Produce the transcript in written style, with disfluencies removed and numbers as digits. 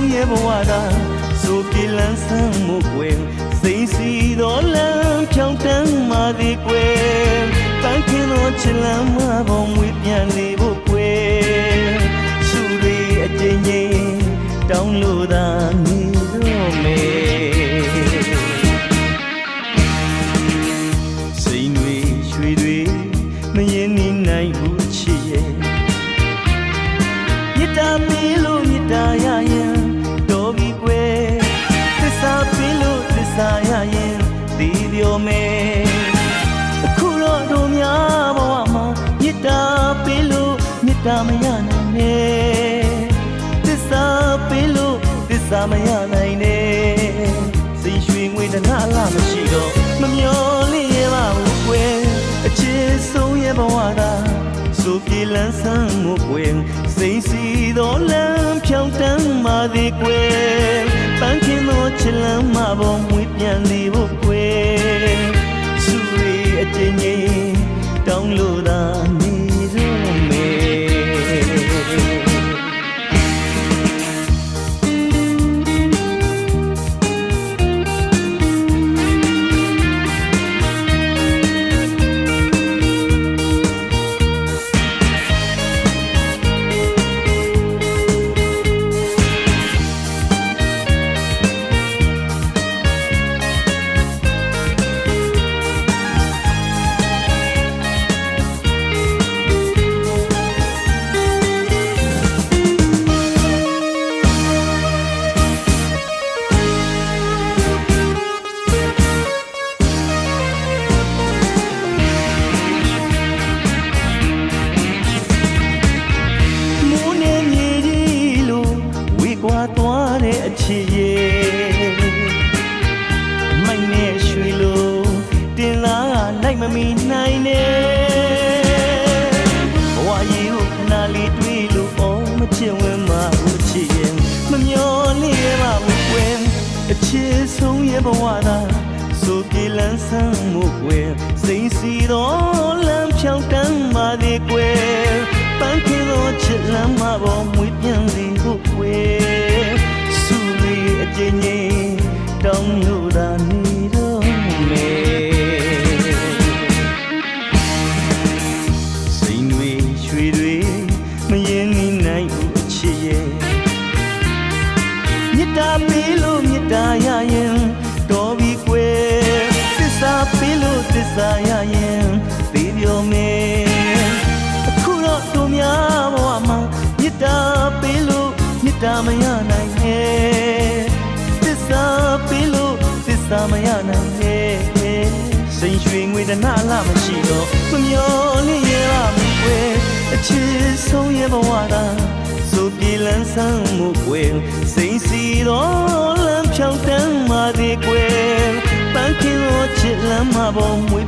ဆုံးရဲ့ဘဝသာဆိုပြေလန်းဆန်းမှုကွယ်စိတ်စီတော်လမ်းဖြောင်းတန်းမာသည်ကွယ်တန်ခင်တော်ချစ်လမ်းမှာပေါ်မွေးပြန်လေဖို့ကွယ်စုရီအကျဉ်းချင်းတောင်းလို့သာနေတော့မယ်စိတ်တွေရွှေတွေမရင်နေနိုင်ဘူးချစ်ရဲ့မြတ်တာမီလို့မြတ်တာရရင်တော်ပြီကွယ်သစ္စာပေးလို့သစ္စာရရင်ဒီပြောမယ်အခုတော့တို့များဘဝမှာမြတ်တာပေးလို့မြတ်တာမရနိုင်နဲ့သစ္စာပေးလို့သစ္စာမရနိုင်နဲ့စိတ်ရွှေငွေတနာလားမရှိတော့မမျော်လင့်ရပါဘူးကွယ်အချစ်ဆုံးရဲ့ဘဝသာဆိုပြေလန်းဆန်းမှုကွယ်စိတ်စီတော်လမ်းဖြောင်းတန်းမာသည်ကွယ်ပန်းခင်တော်ချစ်လမ်းမှာပေါ်မွေးပြန်လေဖို့ကွယ်စုရီအကျဉ်းချင်းတောင်းလို့သာနေတော့မယ်သွားတဲ့အချစ်ရဲ့မိုက်နဲ့ရွှေလို့တင်လာလိုက်မမီနိုင်နဲ့ဘဝကြီးကိုခဏလေးတွေးလို့အောင်မချစ်ဝင်မှာဦးချစ်ရဲ့မမျော်လင့်ပါဘူးကွယ်အချစ်ဆုံးရဲ့ဘဝသာဆိုပြေလန်းဆန်းမှုကွယ်စိတ်စီတော်လမ်းဖြောင်းတန်းပါသည်ကွယ်ပန်းခင်တော်ချစ်လမ်းမှာပေါ်မွေးပြန်လေဖို့ကွယ်စုလီအကျဉ်းချင်းတောင်းလို့သာနေတော့မယ်စိတ်တွေရွှေတွေမရင်နေနိုင်ဘူးအချစ်ရဲ့မြတ်တာပေးလို့မြတ်တာရရင်တော်ပြီကွယ်သစ္စာပေးလို့သစ္စာရရင်သိပြောမယ်အခုတော့တို့များဘဝမှာမြတ်တာပေးလို့မြတ်တာမရနိုင်နဲ့သစ္စာပေးလို့သစ္စာမရနိုင်နဲ့စိတ်ရွှေငွေတနာလားမရှိတော့မမျော်လင့်ရပါဘူးကွယ်အချစ်ဆုံးရဲ့ဘဝသာဆိုပြေလန်းဆန်းမှုကွယ်စိတ်စီတော်လမ်းဖြောင်းတန်းမာသည်ကွယ်ပန်းခင်တော်ချစ်လမ်းမှာပေါ်မွေ